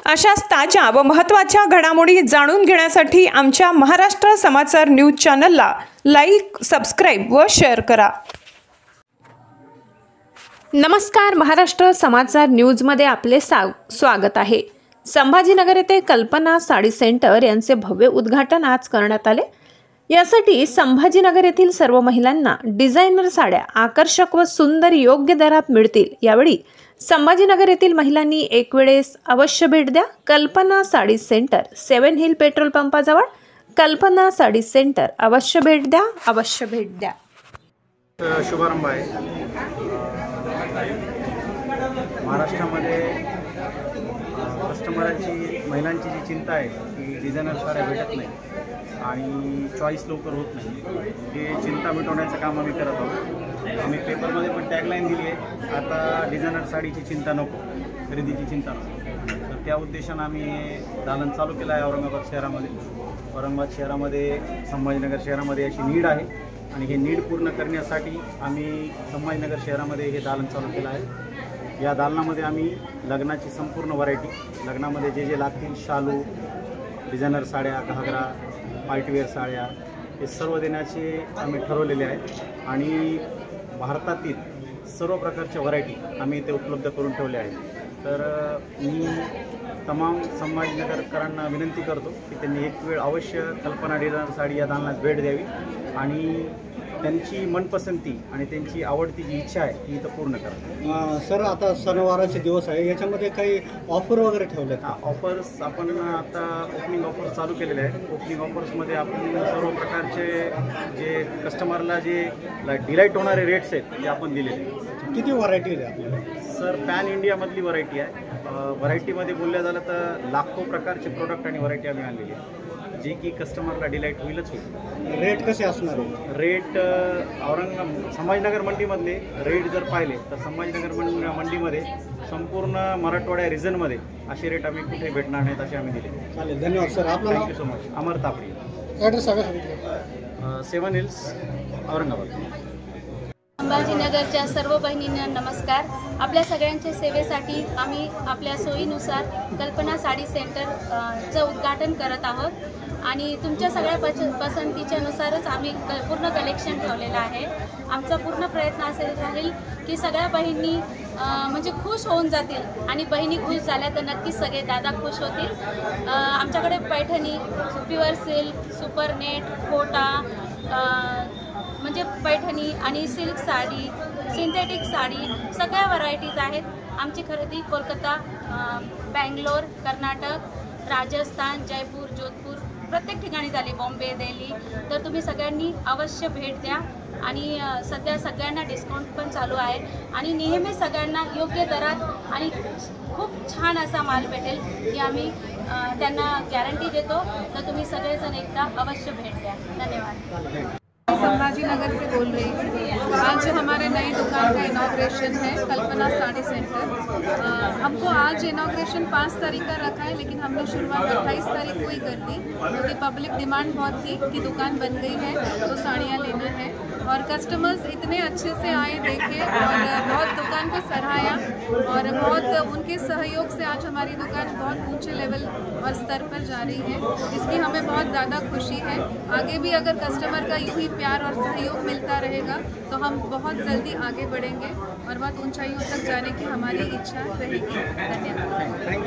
अशाच ताज्या व महत्त्वाच्या घडामोडी जाणून घेण्यासाठी आमच्या महाराष्ट्र समाचार न्यूज चॅनलला लाईक, सबस्क्राईब व शेअर करा। नमस्कार, महाराष्ट्र समाचार न्यूजमध्ये आपले स्वागत आहे। संभाजीनगर येथे कल्पना साडी सेंटर यांचे भव्य उद्घाटन आज करण्यात आले। यासाठी संभाजीनगर येथील सर्व महिलांना डिझायनर साड्या आकर्षक व सुंदर योग्य दरात मिळतील। यावेळी संभाजीनगर येथील महिलांनी एक वेळेस अवश्य भेट द्या। कल्पना साडी सेंटर, 7 हिल पेट्रोल पंपाजवळ। कल्पना साडी सेंटर, अवश्य भेट द्या, अवश्य भेट द्या। शुभारंभ आहे। महाराष्ट्रामध्ये कस्टमरांची, महिलांची जी चिंता आहे की डिझायनर साड्या भेटत नाही आणि चॉईस लवकर होत नाही, हे चिंता मिटवण्याचं काम आम्ही करत आहोत। आम्ही पेपरमध्ये पण टॅगलाईन दिली आहे, आता डिझायनर साडीची चिंता नको, खरेदीची चिंता नको। तर त्या उद्देशानं आम्ही दालन चालू केलं आहे औरंगाबाद शहरामध्ये। औरंगाबाद शहरामध्ये, संभाजीनगर शहरामध्ये अशी नीड आहे आणि हे नीड पूर्ण करण्यासाठी आम्ही संभाजीनगर शहरामध्ये हे दालन चालू केलं आहे। या दालनामध्ये आम्ही लग्नाची संपूर्ण व्हरायटी, लग्नामध्ये जे जे लागतील, शालू, डिझायनर साड्या, घागरा, पार्टीवेअर साड्या, हे सर्व देण्याचे आम्ही ठरवलेले आहे आणि भारतातील सर्व प्रकारच्या व्हरायटी आम्ही इथे उपलब्ध करून ठेवल्या आहेत। तर मी तमाम संभाजीनगरकरांना विनंती करतो की त्यांनी एक वेळ अवश्य कल्पना डिझायनर साडी या दालनात भेट द्यावी आणि त्यांची मनपसंती आणि त्यांची आवडती जी इच्छा आहे ती इथं पूर्ण करा। सर, आता सणवाराचे दिवस आहे, याच्यामध्ये काही ऑफर वगैरे ठेवले का? ऑफर्स आपण आता ओपनिंग ऑफर्स चालू केलेले आहेत। ओपनिंग ऑफर्समध्ये आपण सर्व प्रकारचे जे कस्टमरला जे डिलाईट होणारे रेट्स आहेत ते आपण दिलेले आहेत। किती व्हरायटी आहे आपल्याला? सर, पॅन इंडियामधली व्हरायटी आहे। व्हरायटीमध्ये बोलल्या झालं तर लाखो प्रकारचे प्रोडक्ट आणि व्हरायटी आम्ही आणलेली आहे, जे की कस्टमरला डिलाईट होईलच होईल। रेट कसे असणार आहे? रेट संभाजीनगर मंडीमधले रेट जर पाहिले तर संभाजीनगर मंडीमध्ये संपूर्ण मराठवाड्या रिजनमध्ये असे रेट आम्ही कुठे भेटणार नाहीत असे आम्ही दिले। चालेल, धन्यवाद सर। आपलं थँक्यू सो मच। अमर तापडी, ॲड्रेस सांगा। 7 हिल्स, औरंगाबाद। संभाजीनगरच्या सर्व बहिणींना नमस्कार। आपल्या सगळ्यांच्या सेवेसाठी आम्ही आपल्या सोयीनुसार कल्पना साडी सेंटरचं उद्घाटन करत आहोत आणि तुमच्या सगळ्या पसंतीच्यानुसारच आम्ही पूर्ण कलेक्शन ठेवलेलं आहे। आमचा पूर्ण प्रयत्न असेल राहील की सगळ्या बहिणी म्हणजे खुश होऊन जातील आणि बहिणी खुश झाल्या तर नक्कीच सगळे दादा खुश होतील। आमच्याकडे Paithani, pure silk, supernet, Kota, म्हणजे पैठणी आणि सिल्क साडी, सिंथेटिक साडी, सगळ्या व्हरायटीज आहेत। आमची खरेदी कोलकाता, बँगलोर, कर्नाटक, राजस्थान, जयपूर, जोधपूर प्रत्येक ठिकाणी झाली, बॉम्बे, दिल्ली। तर तुम्ही सगळ्यांनी अवश्य भेट द्या आणि सध्या सगळ्यांना डिस्काउंट पण चालू आहे आणि नेहमी सगळ्यांना योग्य दरात आणि खूप छान असा माल भेटेल ही आम्ही त्यांना गॅरंटी देतो। तर तुम्ही सगळेजण एकदा अवश्य भेट द्या। धन्यवाद। संभाजीनगर से बोल रही हूँ। आज हमारे नई दुकान का इनॉग्रेशन है, कल्पना साड़ी सेंटर। हमको आज इनॉग्रेशन 5 तारीख का रखा है, लेकिन हमने शुरुआत 28 तारीख को ही कर दी क्योंकि पब्लिक डिमांड बहुत थी कि दुकान बन गई है तो साड़ियाँ लेना है और कस्टमर्स इतने अच्छे से आए, देखे और बहुत दुकान को सराहाया और बहुत उनके सहयोग से आज हमारी दुकान बहुत ऊंचे लेवल और स्तर पर जा रही है। इसकी हमें बहुत ज़्यादा खुशी है। आगे भी अगर कस्टमर का यूँ ही प्यार और सहयोग मिलता रहेगा तो हम बहुत जल्दी आगे बढ़ेंगे और बहुत ऊंचाइयों तक जाने की हमारी इच्छा रहेगी। धन्यवाद।